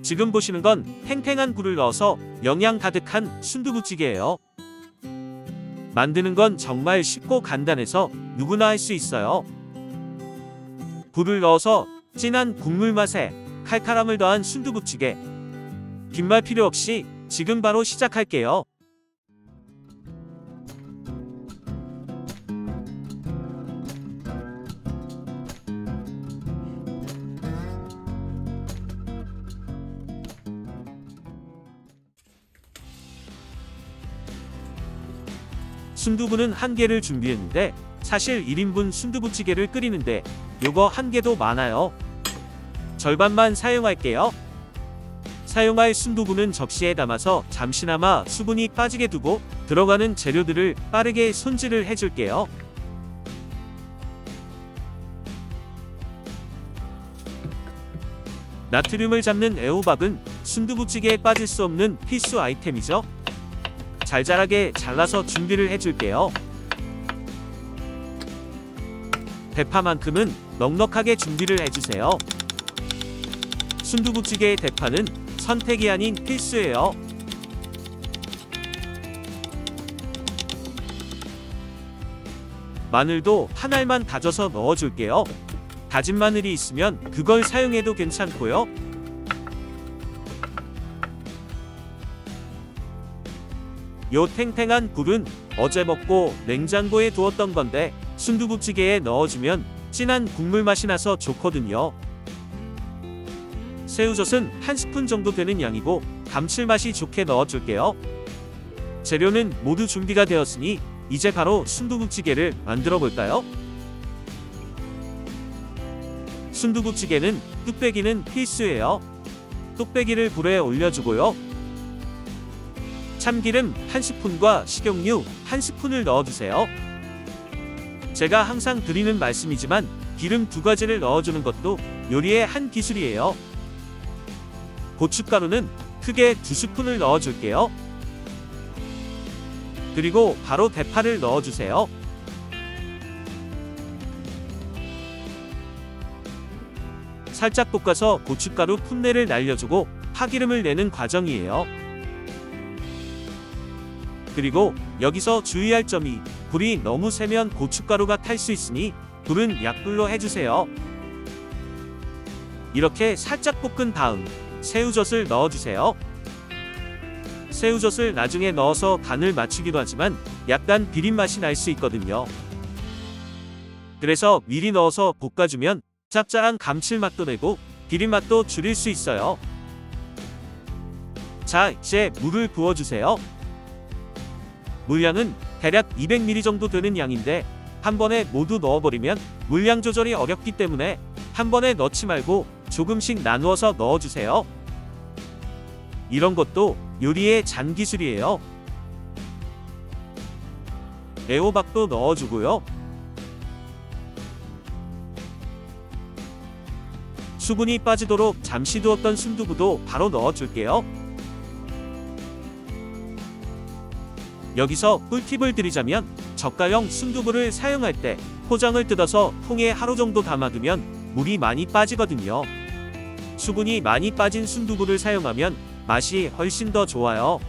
지금 보시는 건 탱탱한 굴을 넣어서 영양 가득한 순두부찌개예요. 만드는 건 정말 쉽고 간단해서 누구나 할 수 있어요. 굴을 넣어서 진한 국물 맛에 칼칼함을 더한 순두부찌개. 긴 말 필요 없이 지금 바로 시작할게요. 순두부는 1개를 준비했는데 사실 1인분 순두부찌개를 끓이는데 요거 1개도 많아요. 절반만 사용할게요. 사용할 순두부는 접시에 담아서 잠시나마 수분이 빠지게 두고 들어가는 재료들을 빠르게 손질을 해줄게요. 나트륨을 잡는 애호박은 순두부찌개에 빠질 수 없는 필수 아이템이죠. 잘잘하게 잘라서 준비를 해줄게요. 대파만큼은 넉넉하게 준비를 해주세요. 순두부찌개의 대파는 선택이 아닌 필수예요. 마늘도 한 알만 다져서 넣어줄게요. 다진 마늘이 있으면 그걸 사용해도 괜찮고요. 요 탱탱한 굴은 어제 먹고 냉장고에 두었던 건데 순두부찌개에 넣어주면 진한 국물 맛이 나서 좋거든요. 새우젓은 1스푼 정도 되는 양이고 감칠맛이 좋게 넣어줄게요. 재료는 모두 준비가 되었으니 이제 바로 순두부찌개를 만들어 볼까요? 순두부찌개는 뚝배기는 필수예요. 뚝배기를 불에 올려주고요. 참기름 1스푼과 식용유 1스푼을 넣어주세요. 제가 항상 드리는 말씀이지만 기름 2가지를 넣어주는 것도 요리의 한 기술이에요. 고춧가루는 크게 2스푼을 넣어줄게요. 그리고 바로 대파를 넣어주세요. 살짝 볶아서 고춧가루 풋내를 날려주고 파기름을 내는 과정이에요. 그리고 여기서 주의할 점이 불이 너무 세면 고춧가루가 탈 수 있으니 불은 약불로 해주세요. 이렇게 살짝 볶은 다음 새우젓을 넣어주세요. 새우젓을 나중에 넣어서 간을 맞추기도 하지만 약간 비린맛이 날 수 있거든요. 그래서 미리 넣어서 볶아주면 짭짤한 감칠맛도 내고 비린맛도 줄일 수 있어요. 자, 이제 물을 부어주세요. 물량은 대략 200ml 정도 되는 양인데 한 번에 모두 넣어버리면 물량 조절이 어렵기 때문에 한 번에 넣지 말고 조금씩 나누어서 넣어주세요. 이런 것도 요리의 잔기술이에요. 애호박도 넣어주고요. 수분이 빠지도록 잠시 두었던 순두부도 바로 넣어줄게요. 여기서 꿀팁을 드리자면 저가형 순두부를 사용할 때 포장을 뜯어서 통에 하루 정도 담아두면 물이 많이 빠지거든요. 수분이 많이 빠진 순두부를 사용하면 맛이 훨씬 더 좋아요.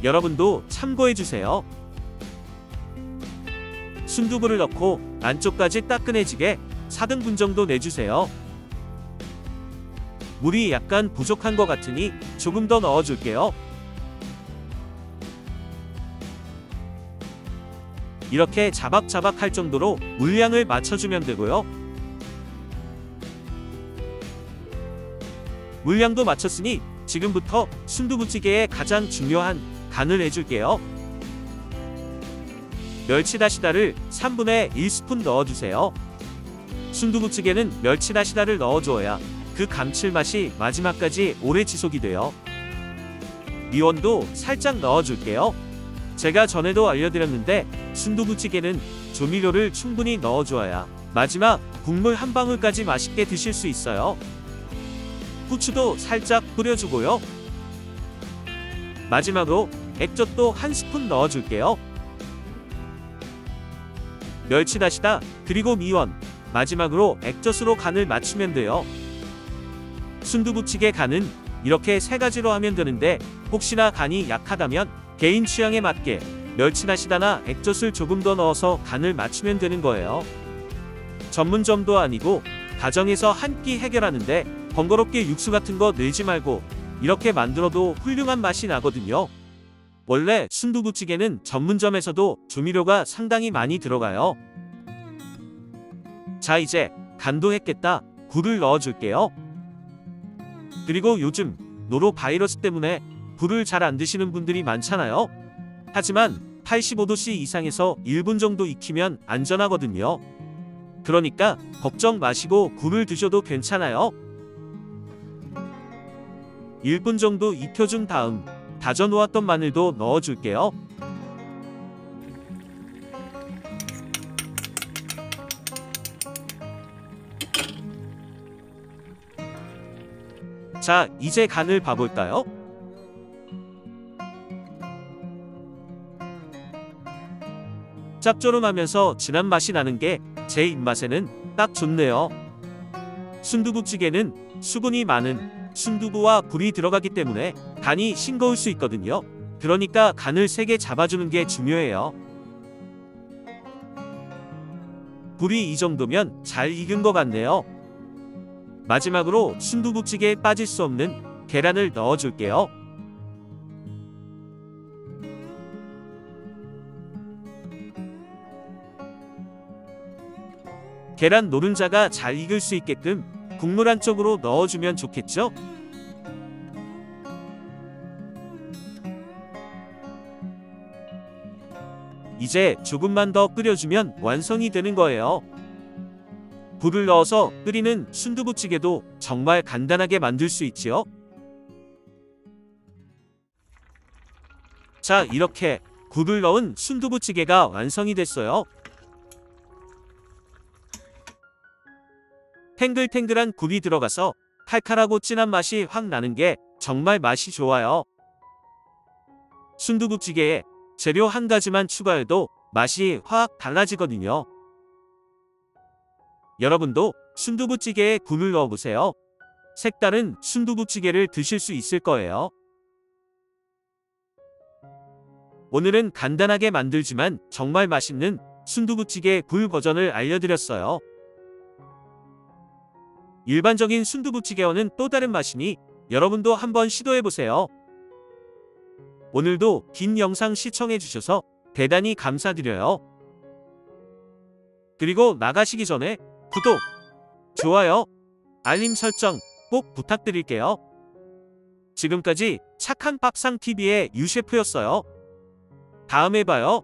여러분도 참고해주세요. 순두부를 넣고 안쪽까지 따끈해지게 4등분 정도 내주세요. 물이 약간 부족한 것 같으니 조금 더 넣어줄게요. 이렇게 자박자박 할 정도로 물량을 맞춰주면 되고요. 물량도 맞췄으니 지금부터 순두부찌개의 가장 중요한 간을 해줄게요. 멸치다시다를 3분의 1스푼 넣어주세요. 순두부찌개는 멸치다시다를 넣어주어야 그 감칠맛이 마지막까지 오래 지속이 돼요. 미원도 살짝 넣어줄게요. 제가 전에도 알려드렸는데 순두부찌개는 조미료를 충분히 넣어주어야 마지막 국물 한 방울까지 맛있게 드실 수 있어요. 후추도 살짝 뿌려주고요. 마지막으로 액젓도 1스푼 넣어줄게요. 멸치다시다 그리고 미원, 마지막으로 액젓으로 간을 맞추면 돼요. 순두부찌개 간은 이렇게 세 가지로 하면 되는데 혹시나 간이 약하다면 개인 취향에 맞게 멸치나시다나 액젓을 조금 더 넣어서 간을 맞추면 되는 거예요. 전문점도 아니고 가정에서 한 끼 해결하는데 번거롭게 육수 같은 거 내지 말고 이렇게 만들어도 훌륭한 맛이 나거든요. 원래 순두부찌개는 전문점에서도 조미료가 상당히 많이 들어가요. 자, 이제 간도 했겠다. 굴을 넣어줄게요. 그리고 요즘 노로바이러스 때문에 굴을 잘 안 드시는 분들이 많잖아요. 하지만 85도씨 이상에서 1분 정도 익히면 안전하거든요. 그러니까 걱정 마시고 굴을 드셔도 괜찮아요. 1분 정도 익혀준 다음 다져 놓았던 마늘도 넣어줄게요. 자, 이제 간을 봐볼까요? 짭조름하면서 진한 맛이 나는 게 제 입맛에는 딱 좋네요. 순두부찌개는 수분이 많은 순두부와 굴이 들어가기 때문에 간이 싱거울 수 있거든요. 그러니까 간을 세게 잡아주는 게 중요해요. 굴이 이 정도면 잘 익은 것 같네요. 마지막으로 순두부찌개에 빠질 수 없는 계란을 넣어줄게요. 계란 노른자가 잘 익을 수 있게끔 국물 안쪽으로 넣어주면 좋겠죠? 이제 조금만 더 끓여주면 완성이 되는 거예요. 굴을 넣어서 끓이는 순두부찌개도 정말 간단하게 만들 수 있지요. 자, 이렇게 굴을 넣은 순두부찌개가 완성이 됐어요. 탱글탱글한 굴이 들어가서 칼칼하고 진한 맛이 확 나는 게 정말 맛이 좋아요. 순두부찌개에 재료 한 가지만 추가해도 맛이 확 달라지거든요. 여러분도 순두부찌개에 굴을 넣어보세요. 색다른 순두부찌개를 드실 수 있을 거예요. 오늘은 간단하게 만들지만 정말 맛있는 순두부찌개 굴 버전을 알려드렸어요. 일반적인 순두부찌개와는 또 다른 맛이니 여러분도 한번 시도해보세요. 오늘도 긴 영상 시청해주셔서 대단히 감사드려요. 그리고 나가시기 전에 구독, 좋아요, 알림 설정 꼭 부탁드릴게요. 지금까지 착한 밥상TV의 유셰프였어요. 다음에 봐요.